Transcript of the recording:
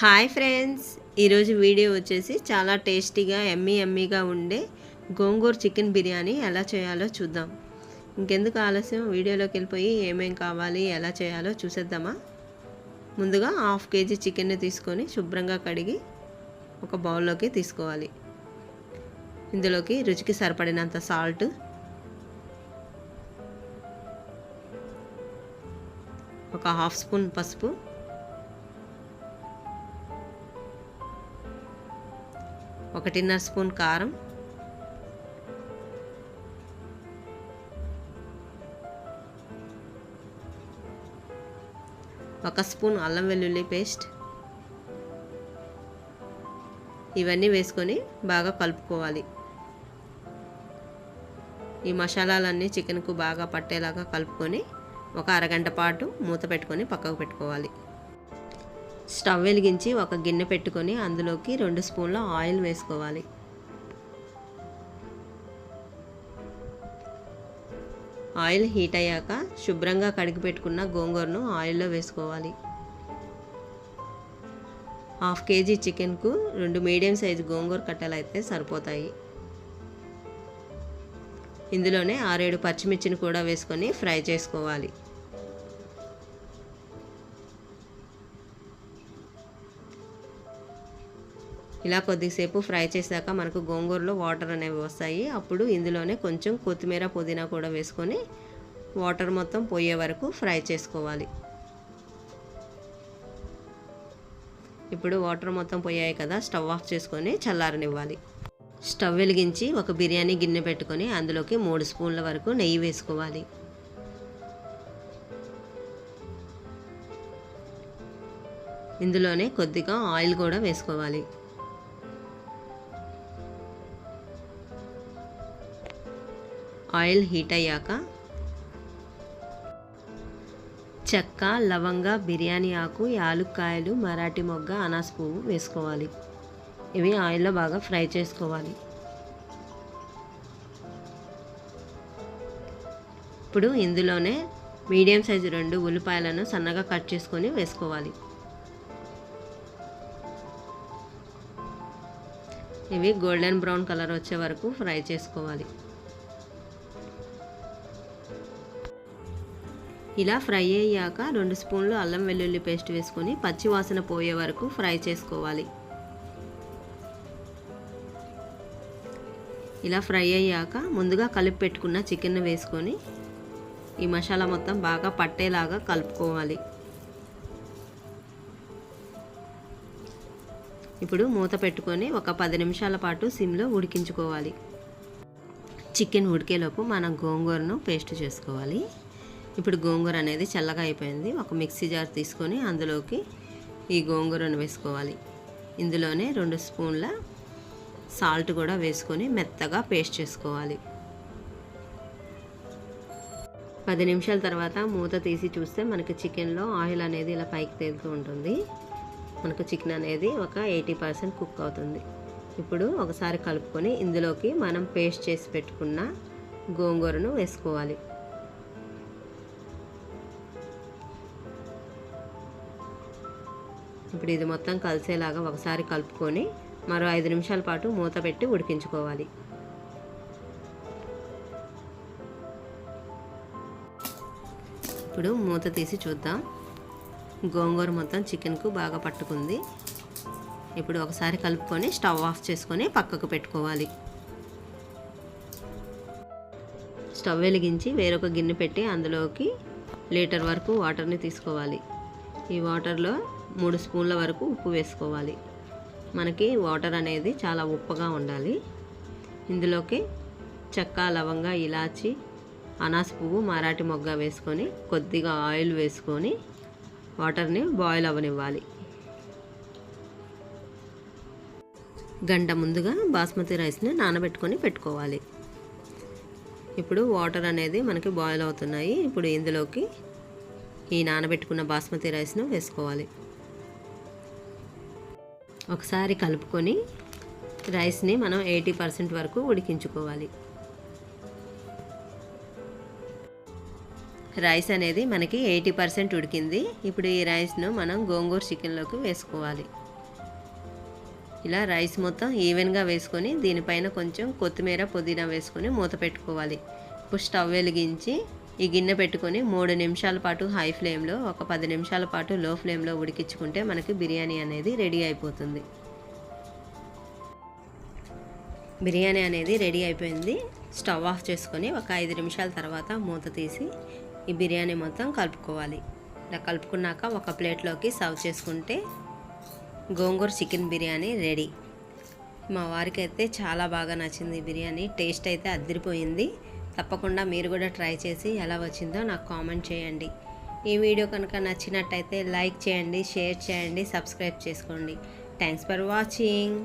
Hi friends, ఈరోజు video వచ్చేసి చాలా టేస్టీగా ఎమ్మీగా ఉండే గోంగూర చికెన్ బిర్యానీ ఎలా చేయాలో చూద్దాం. ఇంకెందుకు ఆలస్యం, వీడియోలోకి వెళ్ళిపోయి ఏమేం కావాలి ఎలా చేయాలో చూసేద్దామా. ముందుగా 1/2 kg చికెన్ని తీసుకొని శుభ్రంగా కడిగి ఒక బౌల్లోకి తీసుకోవాలి. ఇందులోకి రుచికి సరిపడినంత సాల్ట్, ఒక 1/2 స్పూన్ పసుపు, 1.5 స్పూన్ కారం, 1 స్పూన్ అల్లం వెల్లుల్లి పేస్ట్, ఇవన్నీ వేసుకొని బాగా కలుపుకోవాలి. ఈ మసాలాలన్నీ చికెన్కు బాగా పట్టేలాగా కలుపుకొని ఒక అరగంట పాటు మూత పెట్టుకొని పక్కకు పెట్టుకోవాలి. స్టవ్ వెలిగించి ఒక గిన్నె పెట్టుకొని అందులోకి 2 స్పూన్ల ఆయిల్ వేసుకోవాలి. ఆయిల్ హీట్ అయ్యాక శుభ్రంగా కడిగి పెట్టుకున్న గోంగూరను ఆయిల్లో వేసుకోవాలి. 1/2 kg చికెన్కు 2 మీడియం సైజు గోంగూర కట్టెలు అయితే సరిపోతాయి. ఇందులోనే 6-7 పచ్చిమిర్చిని కూడా వేసుకొని ఫ్రై చేసుకోవాలి. ఇలా కొద్దిసేపు ఫ్రై చేశాక మనకు గోంగూరలో వాటర్ అనేవి వస్తాయి. అప్పుడు ఇందులోనే కొంచెం కొత్తిమీర, పుదీనా కూడా వేసుకొని వాటర్ మొత్తం పోయే వరకు ఫ్రై చేసుకోవాలి. ఇప్పుడు వాటర్ మొత్తం పోయాయి కదా, స్టవ్ ఆఫ్ చేసుకొని చల్లారనివ్వాలి. స్టవ్ వెలిగించి ఒక బిర్యానీ గిన్నె పెట్టుకొని అందులోకి 3 స్పూన్ల వరకు నెయ్యి వేసుకోవాలి. ఇందులోనే కొద్దిగా ఆయిల్ కూడా వేసుకోవాలి. ఆయిల్ హీట్ అయ్యాక చెక్క, లవంగ, బిర్యానీ ఆకు, యాలుక్కాయలు, మరాఠీ మొగ్గ, అనాస పువ్వు వేసుకోవాలి. ఇవి ఆయిల్లో బాగా ఫ్రై చేసుకోవాలి. ఇప్పుడు ఇందులోనే మీడియం సైజు 2 ఉల్లిపాయలను సన్నగా కట్ చేసుకొని వేసుకోవాలి. ఇవి గోల్డెన్ బ్రౌన్ కలర్ వచ్చే వరకు ఫ్రై చేసుకోవాలి. ఇలా ఫ్రై అయ్యాక 2 స్పూన్లు అల్లం వెల్లుల్లి పేస్ట్ వేసుకొని పచ్చి వాసన పోయే వరకు ఫ్రై చేసుకోవాలి. ఇలా ఫ్రై అయ్యాక ముందుగా కలిపి పెట్టుకున్న చికెన్ వేసుకొని ఈ మసాలా మొత్తం బాగా పట్టేలాగా కలుపుకోవాలి. ఇప్పుడు మూత పెట్టుకొని ఒక 10 నిమిషాల పాటు సిమ్లో ఉడికించుకోవాలి. చికెన్ ఉడికేలోపు మనం గోంగూరను పేస్ట్ చేసుకోవాలి. ఇప్పుడు గోంగూర అనేది చల్లగా అయిపోయింది. ఒక మిక్సీ జార్ తీసుకొని అందులోకి ఈ గోంగూరను వేసుకోవాలి. ఇందులోనే 2 స్పూన్ల సాల్ట్ కూడా వేసుకొని మెత్తగా పేస్ట్ చేసుకోవాలి. 10 నిమిషాల తర్వాత మూత తీసి చూస్తే మనకి చికెన్లో ఆయిల్ అనేది ఇలా పైకి తేలుతూ ఉంటుంది. మనకు చికెన్ అనేది ఒక 80% కుక్ అవుతుంది. ఇప్పుడు ఒకసారి కలుపుకొని ఇందులోకి మనం పేస్ట్ చేసి పెట్టుకున్న గోంగూరను వేసుకోవాలి. ఇప్పుడు ఇది మొత్తం కలిసేలాగా ఒకసారి కలుపుకొని మరో 5 నిమిషాల పాటు మూత పెట్టి ఉడికించుకోవాలి. ఇప్పుడు మూత తీసి చూద్దాం. గోంగూర మొత్తం చికెన్కు బాగా పట్టుకుంది. ఇప్పుడు ఒకసారి కలుపుకొని స్టవ్ ఆఫ్ చేసుకొని పక్కకు పెట్టుకోవాలి. స్టవ్ వెలిగించి వేరొక గిన్నె పెట్టి అందులోకి 1 లీటర్ వరకు వాటర్ని తీసుకోవాలి. ఈ వాటర్లో 3 స్పూన్ల వరకు ఉప్పు వేసుకోవాలి. మనకి వాటర్ అనేది చాలా ఉప్పగా ఉండాలి. ఇందులోకి చెక్క, లవంగ, ఇలాచి, అనాస పువ్వు, మరాఠీ మొగ్గ వేసుకొని కొద్దిగా ఆయిల్ వేసుకొని వాటర్ని బాయిల్ అవ్వనివ్వాలి. గంట ముందుగా బాస్మతి రైస్ని నానబెట్టుకొని పెట్టుకోవాలి. ఇప్పుడు వాటర్ అనేది మనకి బాయిల్ అవుతున్నాయి. ఇప్పుడు ఇందులోకి ఈ నానబెట్టుకున్న బాస్మతి రైస్ను వేసుకోవాలి. ఒకసారి కలుపుకొని రైస్ని మనం 80% వరకు ఉడికించుకోవాలి. రైస్ అనేది మనకి 80% ఉడికింది. ఇప్పుడు ఈ రైస్ను మనం గోంగూర చికెన్లోకి వేసుకోవాలి. ఇలా రైస్ మొత్తం ఈవెన్గా వేసుకొని దీనిపైన కొంచెం కొత్తిమీర పుదీనా వేసుకొని మూత పెట్టుకోవాలి. ఇప్పుడు స్టవ్ వెలిగించి ఈ గిన్నె పెట్టుకొని 3 నిమిషాల పాటు హై ఫ్లేమ్లో, ఒక 10 నిమిషాల పాటు లో ఫ్లేమ్లో ఉడికించుకుంటే మనకి బిర్యానీ అనేది రెడీ అయిపోతుంది. బిర్యానీ అనేది రెడీ అయిపోయింది. స్టవ్ ఆఫ్ చేసుకొని ఒక 5 నిమిషాల తర్వాత మూత తీసి ఈ బిర్యానీ మొత్తం కలుపుకోవాలి. ఇలా కలుపుకున్నాక ఒక ప్లేట్లోకి సర్వ్ చేసుకుంటే గోంగూర చికెన్ బిర్యానీ రెడీ. మా వారికి అయితే చాలా బాగా నచ్చింది బిర్యానీ. టేస్ట్ అయితే అదిరిపోయింది. తప్పకుండా మీరు కూడా ట్రై చేసి ఎలా వచ్చిందో నాకు కామెంట్ చేయండి. ఈ వీడియో కనుక నచ్చినట్టయితే లైక్ చేయండి, షేర్ చేయండి, సబ్స్క్రైబ్ చేసుకోండి. Thanks for watching.